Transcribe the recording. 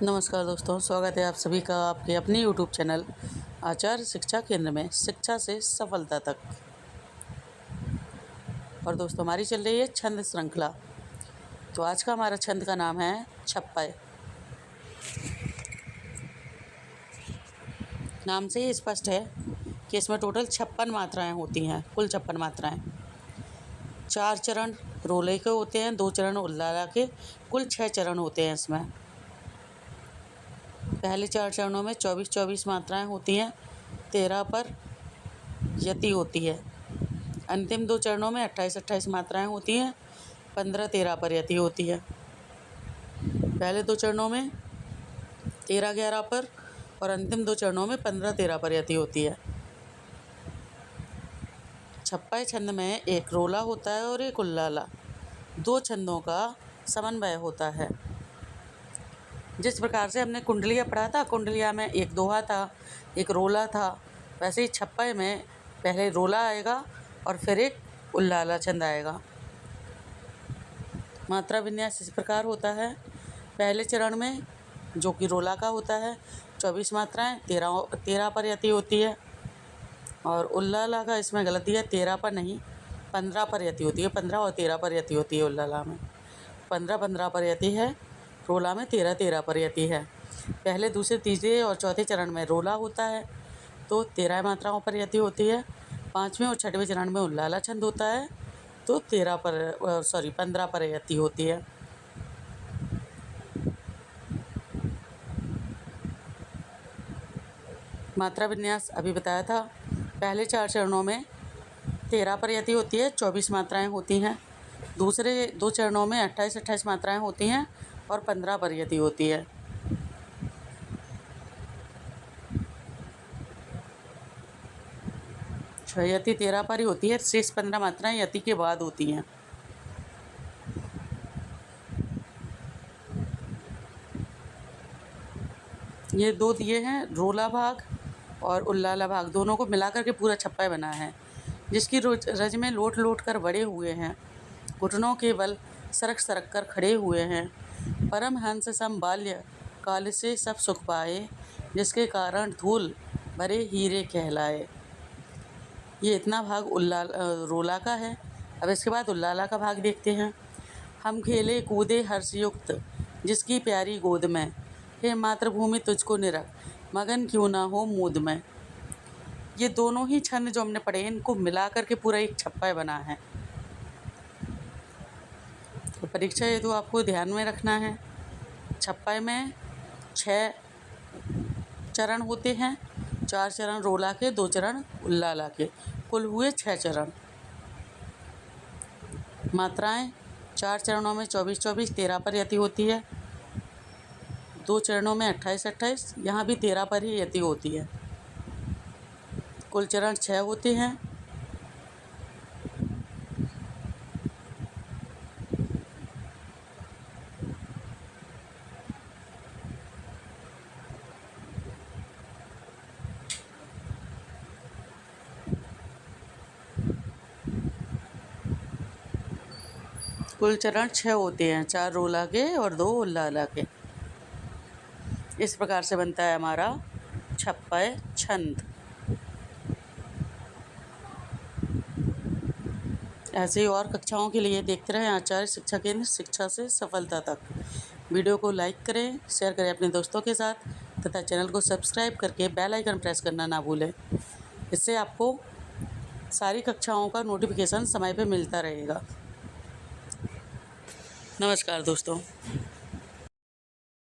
नमस्कार दोस्तों, स्वागत है आप सभी का आपके अपने YouTube चैनल आचार्य शिक्षा केंद्र में शिक्षा से सफलता तक। और दोस्तों, हमारी चल रही है छंद श्रृंखला। तो आज का हमारा छंद का नाम है छप्पय। नाम से ही स्पष्ट है कि इसमें टोटल 56 मात्राएं होती हैं, कुल 56 मात्राएं। 4 चरण रोले के होते हैं, 2 चरण उल्लाला के, कुल 6 चरण होते हैं इसमें। पहले 4 चरणों में 24-24 मात्राएं होती हैं, 13 पर यति होती है। अंतिम 2 चरणों में 28-28 मात्राएं होती हैं, 15-13 पर यति होती है। पहले 2 चरणों में 13-11 पर और अंतिम 2 चरणों में 15-13 पर यति होती है। छप्पय छंद में एक रोला होता है और एक उल्लाला, 2 छंदों का समन्वय होता है। जिस प्रकार से हमने कुंडलिया पढ़ा था, कुंडलिया में एक दोहा था, एक रोला था, वैसे ही छप्पय में पहले रोला आएगा और फिर एक उल्लाला छंद आएगा। मात्रा विन्यास इस प्रकार होता है। पहले चरण में जो कि रोला का होता है 24 मात्राएं, 13 पर यति होती है। और उल्लाला का इसमें गलती है, 13 पर नहीं 15 पर यति होती है। 15 और 13 पर यति होती है उल्लाला में, 15-15 पर यति है। रोला में 13-13 पर यति है। पहले, दूसरे, तीसरे और चौथे चरण में रोला होता है तो 13 मात्राओं पर यति होती है। 5वें और 6वें चरण में उल्लाला छंद होता है तो 15 पर यति होती है। मात्रा विन्यास अभी बताया था। पहले 4 चरणों में 13 पर यति होती है, 24 मात्राएं होती हैं। दूसरे 2 चरणों में 28-28 मात्राएं होती हैं और 15 पर यति होती है। यति 13 पर ही होती है, शेष 15 मात्राएं यति के बाद होती हैं। ये 2 दिए हैं, रोला भाग और उल्लाला भाग, दोनों को मिलाकर के पूरा छप्पय बना है, जिसकी रज में लोट लोट कर बड़े हुए हैं, घुटनों के बल सरक सरक कर खड़े हुए हैं। परमहंस सम बाल्य काल से सब सुख पाए, जिसके कारण धूल भरे हीरे कहलाए। ये इतना भाग रोला का है। अब इसके बाद उल्लाला का भाग देखते हैं। हम खेले कूदे हर्षयुक्त जिसकी प्यारी गोद में, हे मातृभूमि तुझको निरख मगन क्यों ना हो मूद में। ये दोनों ही छंद जो हमने पढ़े, इनको मिला करके पूरा एक छप्पय बना है। तो परीक्षा हेतु आपको ध्यान में रखना है, छप्पय में 6 चरण होते हैं, 4 चरण रोला के, 2 चरण उल्लाला के, कुल हुए 6 चरण। मात्राएं 4 चरणों में 24-24, 13 पर यति होती है। 2 चरणों में 28-28, यहाँ भी 13 पर ही यति होती है। कुल चरण 6 होते हैं। कुल चरण 6 होते हैं, 4 रोला के और 2 उल्लाला के। इस प्रकार से बनता है हमारा छप्पय छंद। ऐसे ही और कक्षाओं के लिए देखते रहें आचार्य शिक्षा केंद्र, शिक्षा से सफलता तक। वीडियो को लाइक करें, शेयर करें अपने दोस्तों के साथ तथा चैनल को सब्सक्राइब करके बेल आइकन प्रेस करना ना भूलें। इससे आपको सारी कक्षाओं का नोटिफिकेशन समय पर मिलता रहेगा। नमस्कार दोस्तों।